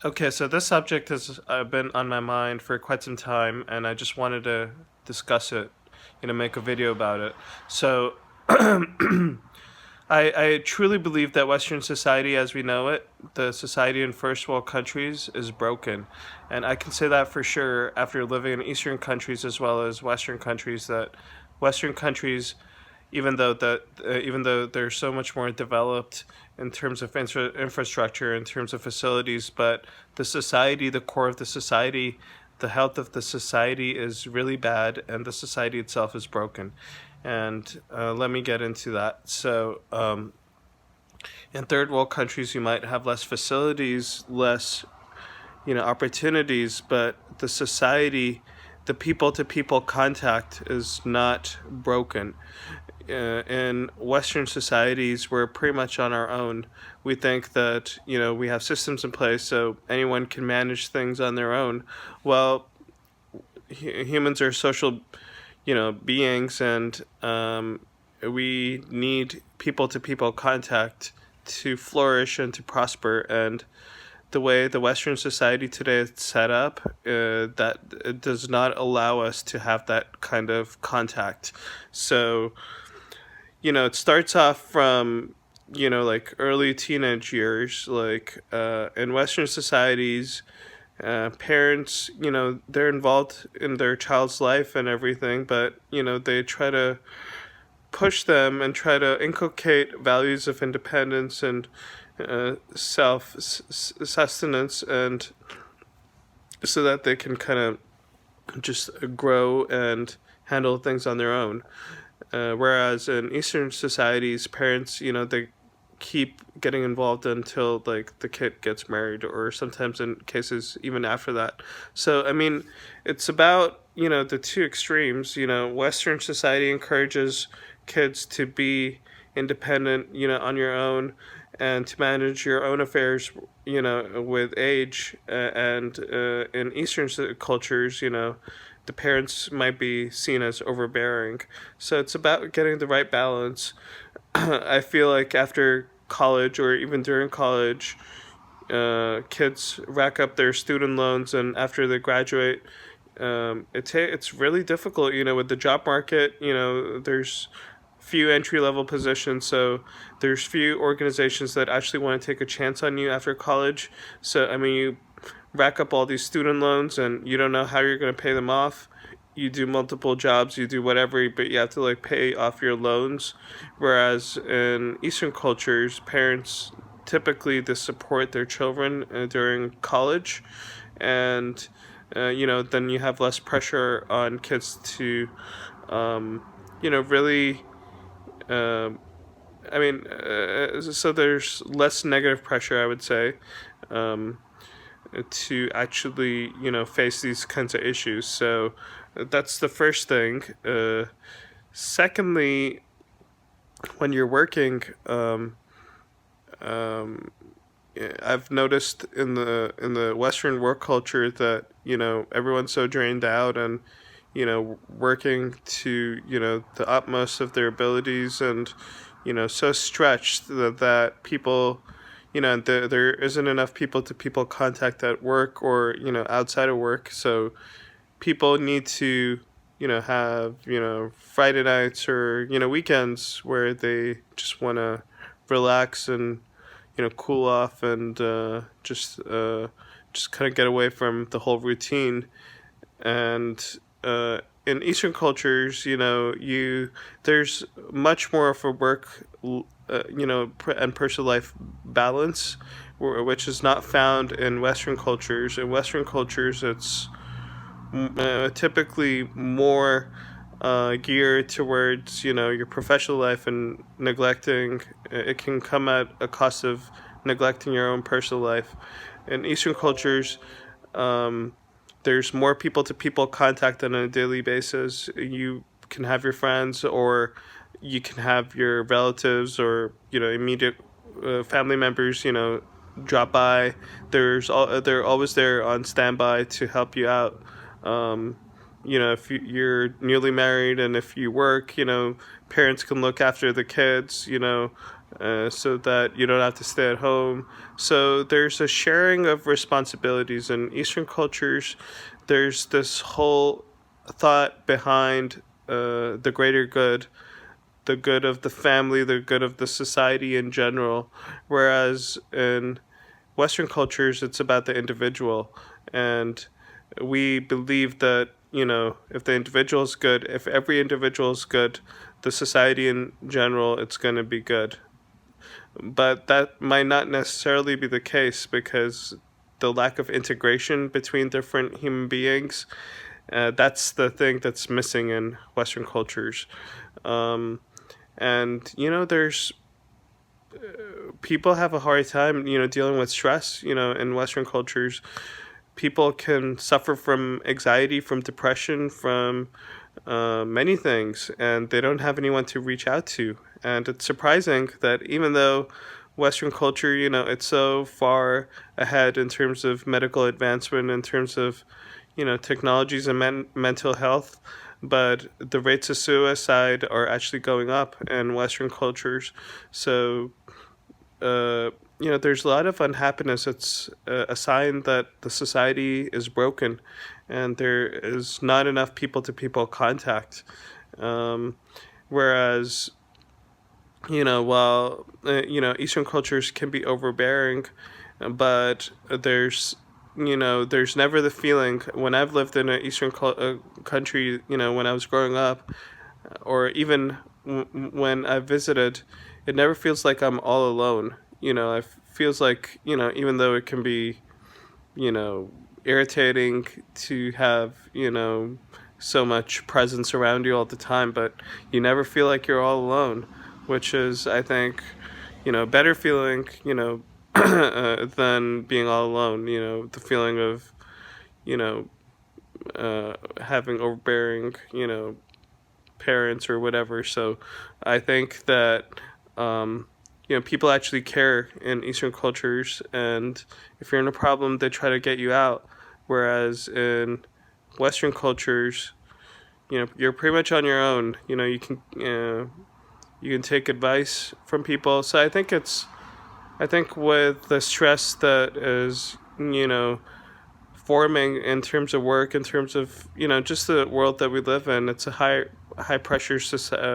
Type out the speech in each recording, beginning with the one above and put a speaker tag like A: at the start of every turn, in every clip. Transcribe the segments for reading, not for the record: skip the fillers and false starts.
A: Okay, so this subject has been on my mind for quite some time, and I just wanted to discuss it, make a video about it. So, I truly believe that Western society as we know it, the society in first world countries, is broken. And I can say that for sure after living in Eastern countries as well as Western countries, that Western countries, even though they're so much more developed in terms of infrastructure, in terms of facilities, but the society, the core of the society, the health of the society is really bad, and the society itself is broken. And let me get into that. So, in third world countries, you might have less facilities, less opportunities, but the society, the people to people contact is not broken. In Western societies, we're pretty much on our own. We think that we have systems in place so anyone can manage things on their own. Well, humans are social, beings, and we need people to people contact to flourish and to prosper. And the way the Western society today is set up, that it does not allow us to have that kind of contact. So, it starts off from, like early teenage years, like in Western societies, parents, they're involved in their child's life and everything, but, they try to push them and try to inculcate values of independence and self sustenance, and so that they can kind of just grow and handle things on their own. Whereas in Eastern societies, parents, they keep getting involved until like the kid gets married, or sometimes in cases even after that. So I mean, it's about the two extremes. Western society encourages kids to be independent, on your own, and to manage your own affairs, with age. And in Eastern cultures, the parents might be seen as overbearing. So it's about getting the right balance. I feel like after college or even during college, kids rack up their student loans, and after they graduate, it's really difficult. With the job market, there's few entry level positions, so there's few organizations that actually want to take a chance on you after college. So I mean, you rack up all these student loans, and you don't know how you're going to pay them off. You do multiple jobs, you do whatever, but you have to like pay off your loans. Whereas in Eastern cultures, parents typically they support their children during college, and then you have less pressure on kids to really um, so there's less negative pressure, I would say, um, to actually, face these kinds of issues. So that's the first thing. Secondly, when you're working, um, I've noticed in the Western work culture that everyone's so drained out, and working to the utmost of their abilities, and so stretched that people, there isn't enough people to people contact at work, or outside of work. So people need to have Friday nights, or weekends, where they just want to relax and cool off, and just kind of get away from the whole routine. And in Eastern cultures, you there's much more of a work, and personal life balance, which is not found in Western cultures. In Western cultures, it's typically more geared towards your professional life, and neglecting it can come at a cost of neglecting your own personal life. In Eastern cultures, um, there's more people to people contact on a daily basis. You can have your friends, or you can have your relatives, or immediate family members, drop by. They're always there on standby to help you out. Um, if you're newly married, and if you work, parents can look after the kids. so that you don't have to stay at home. So there's a sharing of responsibilities in Eastern cultures. There's this whole thought behind the greater good, the good of the family, the good of the society in general, whereas in Western cultures, it's about the individual. And we believe that, if the individual is good, if every individual is good, the society in general, it's going to be good. But that might not necessarily be the case because the lack of integration between different human beings, that's the thing that's missing in Western cultures. Um, and, there's people have a hard time, dealing with stress, in Western cultures. People can suffer from anxiety, from depression, from many things, and they don't have anyone to reach out to. And it's surprising that even though Western culture, it's so far ahead in terms of medical advancement, in terms of, technologies and mental health, but the rates of suicide are actually going up in Western cultures. So uh, there's a lot of unhappiness. It's a sign that the society is broken and there is not enough people to people contact. Um, Whereas, while, Eastern cultures can be overbearing, but there's never the feeling when I've lived in an Eastern country, when I was growing up, or even when I visited, it never feels like I'm all alone. It feels like, even though it can be, you know, irritating to have, so much presence around you all the time, but you never feel like you're all alone, which is, I think, a better feeling, than being all alone. The feeling of, you know, having overbearing, parents or whatever. So I think that people actually care in Eastern cultures, and if you're in a problem, they try to get you out. Whereas in Western cultures, you're pretty much on your own. You can take advice from people. So I think with the stress that is forming in terms of work, in terms of just the world that we live in. It's a high pressure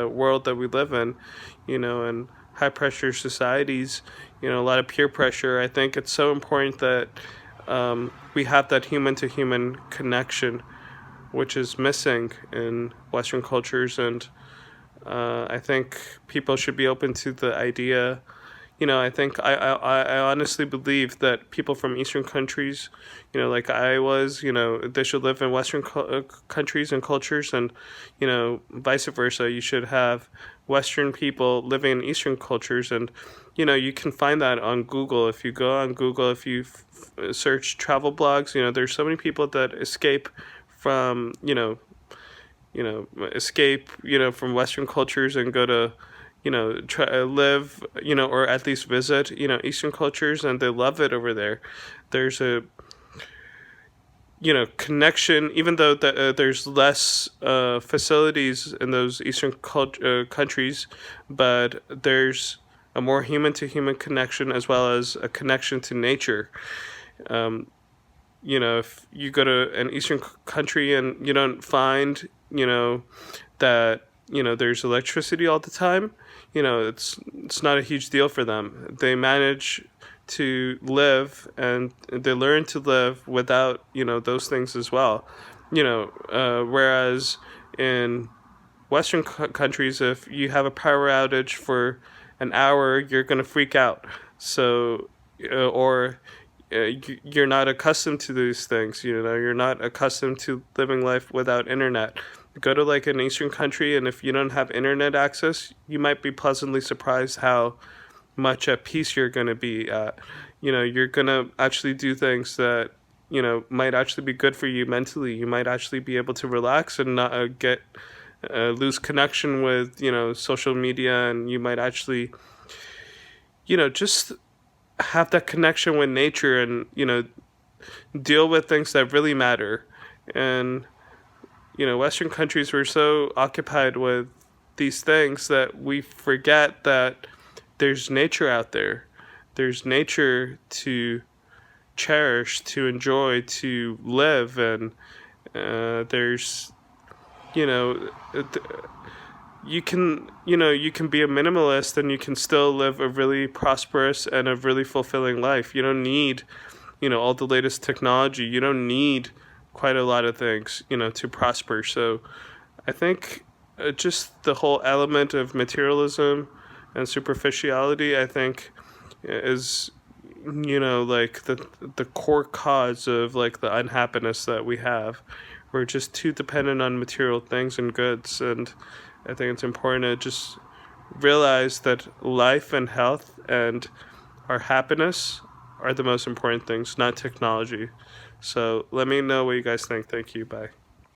A: world that we live in, and high pressure societies. A lot of peer pressure. I think it's so important that we have that human to human connection, which is missing in Western cultures, and I think people should be open to the idea. I think I honestly believe that people from Eastern countries, like I was, they should live in Western countries and cultures, and, vice versa. You should have Western people living in Eastern cultures, and, you can find that on Google. If you go on Google, if you search travel blogs, there's so many people that escape from, escape, from Western cultures and go to, try live, or at least visit, Eastern cultures, and they love it over there. There's a, connection, even though there's less facilities in those Eastern countries, but there's a more human to human connection as well as a connection to nature. Um, if you go to an Eastern country and you don't find, that, there's electricity all the time, it's not a huge deal for them. They manage to live and they learn to live without, those things as well. Whereas in Western countries, if you have a power outage for an hour, you're going to freak out. So, or you're not accustomed to these things. You're not accustomed to living life without internet. Go to like an Eastern country, and if you don't have internet access, you might be pleasantly surprised how much at peace you're going to be at. You're going to actually do things that might actually be good for you mentally. You might actually be able to relax and not lose connection with social media, and you might actually just have that connection with nature, and deal with things that really matter. And Western countries were so occupied with these things that we forget that there's nature out there. There's nature to cherish, to enjoy, to live, and there's, you know, you can be a minimalist and you can still live a really prosperous and a really fulfilling life. You don't need, all the latest technology. You don't need quite a lot of things, to prosper. So I think just the whole element of materialism and superficiality, I think, is, like the core cause of like the unhappiness that we have. We're just too dependent on material things and goods, and I think it's important to just realize that life and health and our happiness are the most important things, not technology. So let me know what you guys think. Thank you. Bye.